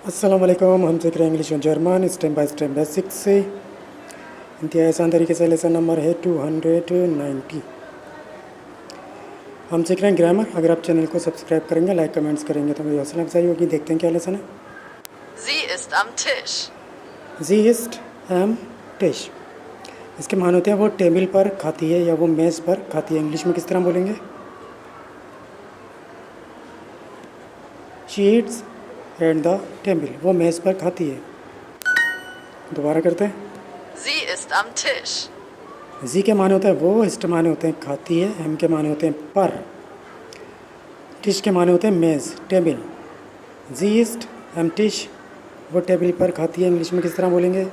अस्सलाम वालेकुम। हम सीख रहे हैं इंग्लिश और German step by step basics से। इंतहाई आसान तरीके से लेसन नंबर है 290। हम सीख रहे हैं ग्रामर। अगर आप चैनल को सब्सक्राइब करेंगे, लाइक कमेंट्स करेंगे तो मेरी हौसला अफजाई होगी। देखते हैं क्या लेसन है। Sie ist am Tisch. जी इस्ट एम टिश। इसके मान होते हैं वो टेबल पर खाती है या वो मेज़ पर खाती है। इंग्लिश में किस तरह बोलेंगे? She Yeats at the table. वो मेज़ पर खाती है। दोबारा करते हैं। Sie ist am Tisch. जी के माने होता है वो, इस्ट माने होते हैं खाती है, एम के माने होते हैं पर, टिश के माने होते हैं मेज़ टेबल। जी ईस्ट एम टिश। वो टेबल पर खाती है। इंग्लिश में किस तरह बोलेंगे?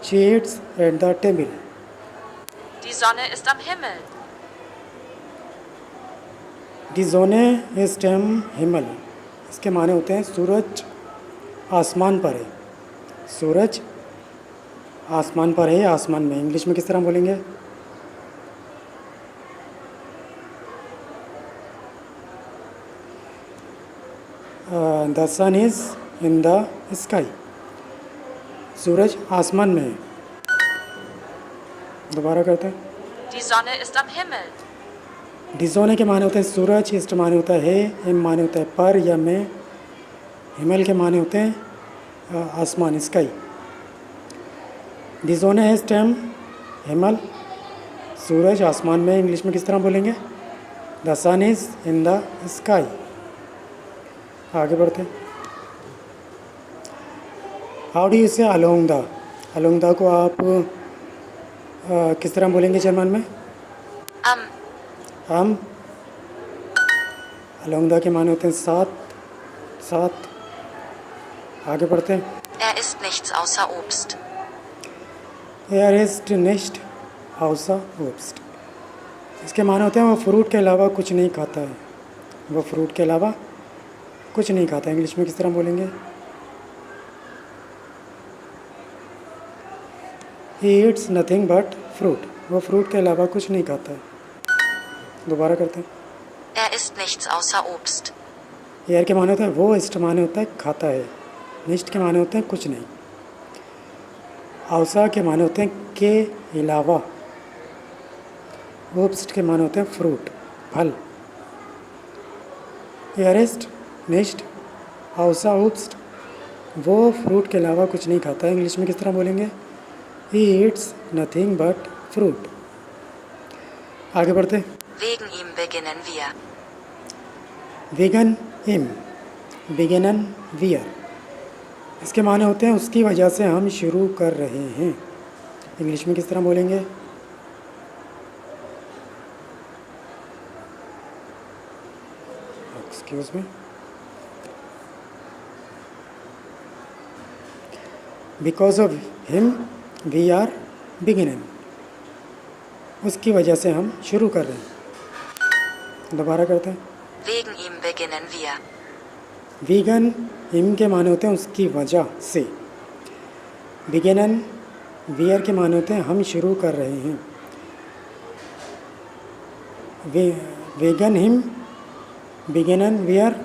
She Yeats at the table. Die Sonne ist am Himmel. दी जोने इस्ट एम हिमल। इसके माने होते हैं सूरज आसमान पर है। सूरज आसमान पर है, आसमान में। इंग्लिश में किस तरह बोलेंगे? The sun is in the sky. सूरज आसमान में है। दोबारा करते हैं। Die Sonne ist am Himmel. डिजोने के माने होते हैं सूरज, ईस्ट माने होता है, एम माने होता है पर या में, हिमल के माने होते हैं आसमान स्काई। डिजोने ईस्ट एम हिमल। सूरज आसमान में। इंग्लिश में किस तरह बोलेंगे? The sun is in the sky. आगे बढ़ते हैं। How do you say along the? Along the को आप किस तरह बोलेंगे जर्मन में? Am. हम। अलोंग द के माने होते हैं साथ, साथ। आगे बढ़ते हैं। Er isst nichts außer Obst. एयर इस्ट निस्ट हाउसा ओब्स्ट। इसके माने होते हैं वो फ्रूट के अलावा कुछ नहीं खाता है। वो फ्रूट के अलावा कुछ नहीं खाता है। इंग्लिश में किस तरह बोलेंगे? He eats nothing but fruit. वो फ्रूट के अलावा कुछ नहीं खाता है। दोबारा करते हैं। Er isst nichts außer Obst. Air के माने होता है वो, इस्ट माने होता है खाता है, निस्ट के माने होते हैं कुछ नहीं, औसा के माने होते हैं के अलावा, ओब्स्ट के माने होते हैं फ्रूट, फल। एयरिस्ट निस्ट औसा ओब्स्ट। वो फ्रूट के अलावा कुछ नहीं खाता है। इंग्लिश में किस तरह बोलेंगे? He eats nothing but fruit. आगे बढ़ते हैं। Wegen ihm beginnen wir. वेगन हिम, बिगिनन वियर। इसके माने होते हैं उसकी वजह से हम शुरू कर रहे हैं। इंग्लिश में किस तरह बोलेंगे? Excuse me. Because of him we are beginning. उसकी वजह से हम शुरू कर रहे हैं। दोबारा करते हैं। Wegen ihm beginnen wir. Vegan him के माने होते हैं उसकी वजह से। बिगिनन वियर के माने होते हैं हम शुरू कर रहे हैं। वेगन हिम बिगिनन वियर,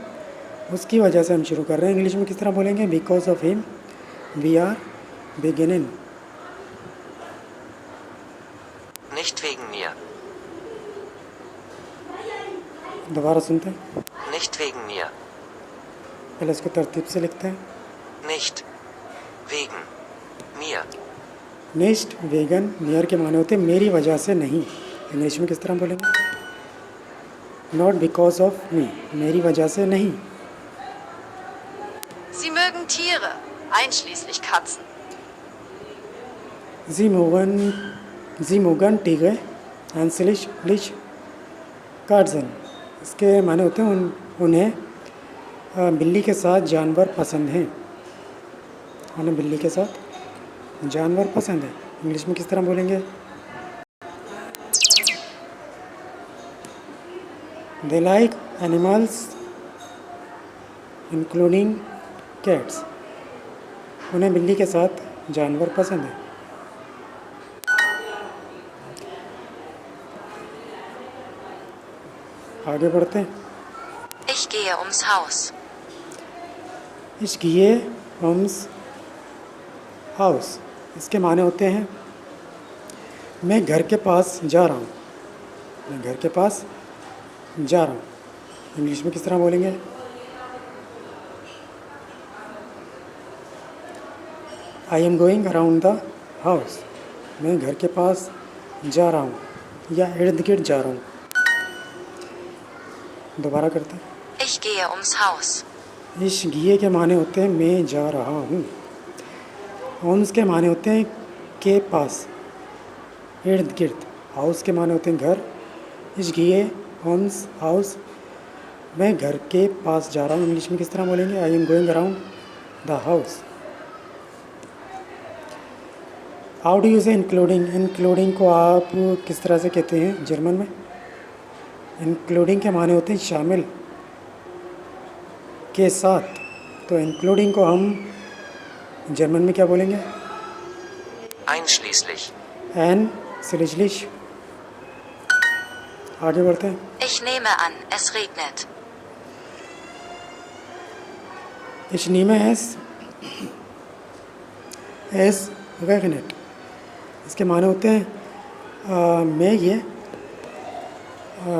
उसकी वजह से हम शुरू कर रहे हैं। इंग्लिश में किस तरह बोलेंगे? Because of him we are beginning. Nicht wegen mir. दोबारा सुनते हैं। Nicht wegen mir. पहले इसको तरतीब से लिखते हैं। Nicht wegen mir. नेक्स्ट वेगन नियर के माने होते हैं मेरी वजह से नहीं। इंग्लिश में किस तरह बोलेंगे? नॉट बिकॉज ऑफ मी, मेरी वजह से नहीं। Sie mögen Tiere, einschließlich Katzen. जी मोगन टीगे एंसलिश लिश कार्डन। इसके माने होते हैं उन्हें बिल्ली के साथ जानवर पसंद हैं। उन्हें बिल्ली के साथ जानवर पसंद है। इंग्लिश में किस तरह बोलेंगे? They like animals including cats. उन्हें बिल्ली के साथ जानवर पसंद है। आगे बढ़ते हैं। Ich gehe ums Haus. Ich gehe ums Haus. इसके माने होते हैं मैं घर के पास जा रहा हूँ, मैं घर के पास जा रहा हूँ। इंग्लिश में किस तरह बोलेंगे? I am going around the house. मैं घर के पास जा रहा हूँ या इर्द गिर्द जा रहा हूँ। दोबारा करते हैं। Ich gehe ums Haus. इस गिए के माने होते हैं मैं जा रहा हूँ। ums के माने होते हैं के पास, इर्द गिर्द। हाउस के माने होते हैं घर। इस गिए ums हाउस, मैं घर के पास जा रहा हूँ। इंग्लिश में किस तरह बोलेंगे? I am going around the house. How do you से इंक्लूडिंग? इंक्लूडिंग को आप किस तरह से कहते हैं जर्मन में? इंक्लूडिंग के माने होते हैं शामिल, के साथ। तो इंक्लूडिंग को हम जर्मन में क्या बोलेंगे? Einschließlich. एन स्लिशलिश। आगे बढ़ते हैं। Ich nehme an, es regnet. Ich nehme es regnet। इसके माने होते हैं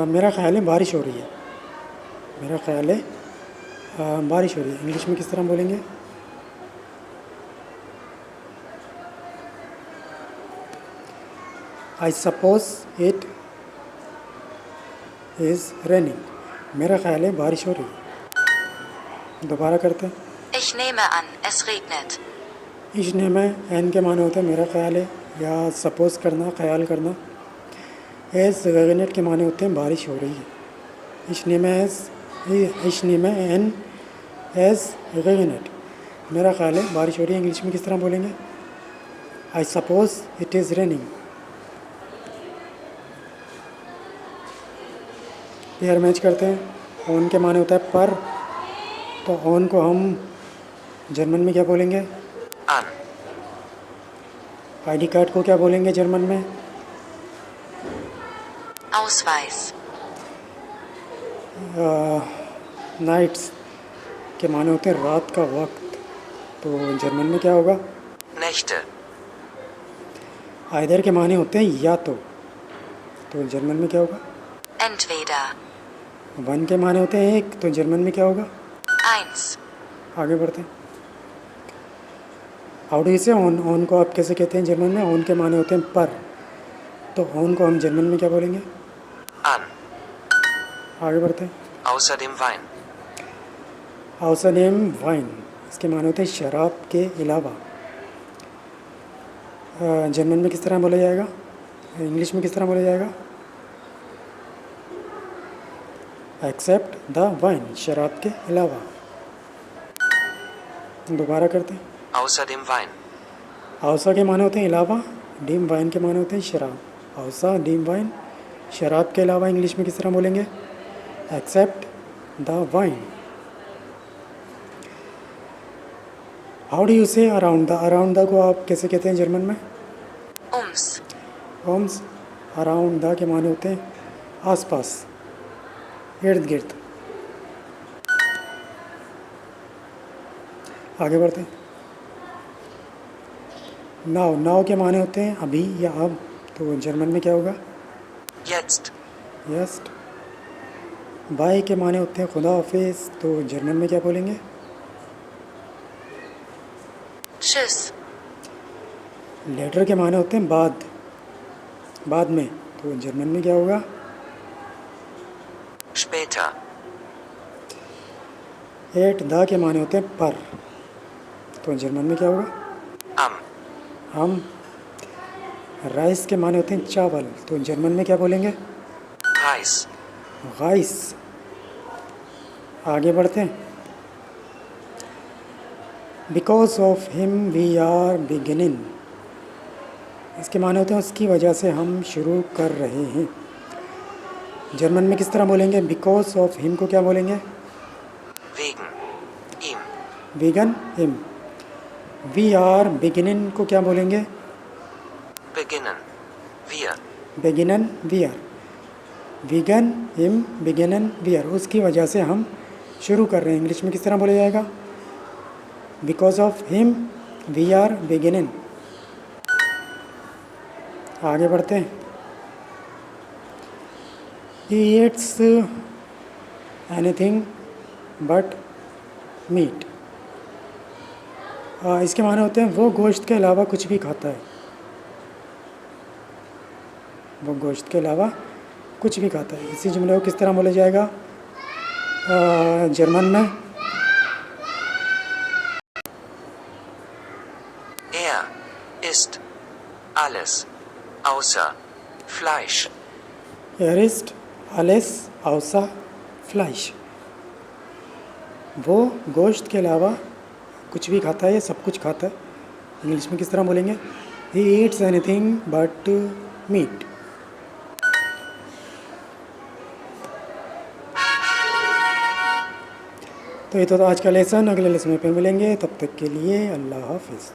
मेरा ख़्याल है बारिश हो रही है। मेरा ख्याल है बारिश हो रही है। इंग्लिश में किस तरह बोलेंगे? I suppose it is raining. मेरा ख्याल है बारिश हो रही है। दोबारा करते हैं। Ich nehme an, es regnet. इस ने में एन के माने होते हैं मेरा ख्याल है या सपोज करना, ख्याल करना। एस रेगनेट के माने होते हैं बारिश हो रही है। इस ने में एन एस रेगनेट। मेरा ख्याल है बारिश हो रही है। इंग्लिश में किस तरह बोलेंगे? I suppose it is raining. Pair match करते हैं। ऑन के माने होता है पर, तो ऑन को हम जर्मन में क्या बोलेंगे? An. आईडी कार्ड को क्या बोलेंगे जर्मन में? Ausweis. नाइट्स के माने होते हैं रात का वक्त, तो जर्मन में क्या होगा? Nächte. आइदर के माने होते हैं या तो जर्मन में क्या होगा? Entweder. वन के माने होते हैं एक, तो जर्मन में क्या होगा? Eins. आगे बढ़ते हैं। हाउ डू से ऑन को आप कैसे कहते हैं जर्मन में? ऑन के माने होते हैं पर, तो ऑन को हम जर्मन में क्या बोलेंगे? An. आगे बढ़ते हैं। Außerdem Wein. ऑसनेम वाइन, इसके माने होते हैं शराब के अलावा। जर्मन में किस तरह बोला जाएगा? इंग्लिश में किस तरह बोला जाएगा? एक्सेप्ट द वाइन, शराब के अलावा। दोबारा करते हैं। Außerdem Wein. औसा के माने होते हैं अलावा, डीम वाइन के माने होते हैं शराब। औसा डीम वाइन, शराब के अलावा। इंग्लिश में किस तरह बोलेंगे? Except the wine. How do you say around the? Around the को आप कैसे कहते हैं जर्मन में? Ums. होम्स। अराउंड द के माने होते हैं आसपास, इर्द गिर्द। आगे बढ़ते हैं। नाव के माने होते हैं अभी या अब, तो जर्मन में क्या होगा? Jetzt. यस्ट। बाय के माने होते हैं खुदा हाफिज़, तो जर्मन में क्या बोलेंगे? Tschüss. लेटर के माने होते हैं बाद में, तो जर्मन में क्या होगा? Später. एट द के माने होते हैं पर, तो जर्मन में क्या होगा? Am. हम। राइस के माने होते हैं चावल, तो जर्मन में क्या बोलेंगे? Reis. राइस। आगे बढ़ते हैं। Because of him we are beginning, इसके माने होते हैं उसकी वजह से हम शुरू कर रहे हैं। जर्मन में किस तरह बोलेंगे? बिकॉज ऑफ हिम को क्या बोलेंगे? Wegen. Ihm. विगन हिम। वी आर बिगिनिंग को क्या बोलेंगे? Beginnen. Wir. बिगिनन वी आर। विगन हिम बिगिनन वी आर, उसकी वजह से हम शुरू कर रहे हैं। इंग्लिश में किस तरह बोला जाएगा? Because of him we are beginning. आगे बढ़ते हैं। He eats anything but meat. इसके माने होते हैं वो गोश्त के अलावा कुछ भी खाता है। वो गोश्त के अलावा कुछ भी खाता है। इसी जुमले को किस तरह बोला जाएगा जर्मन में? Er isst alles außer Fleisch. Er isst alles außer Fleisch। वो गोश्त के अलावा कुछ भी खाता है या सब कुछ खाता है। इंग्लिश में किस तरह बोलेंगे? He eats anything but meat। तो ये तो आज का लेसन। अगले लेसन में फिर मिलेंगे। तब तक के लिए अल्लाह हाफिज़।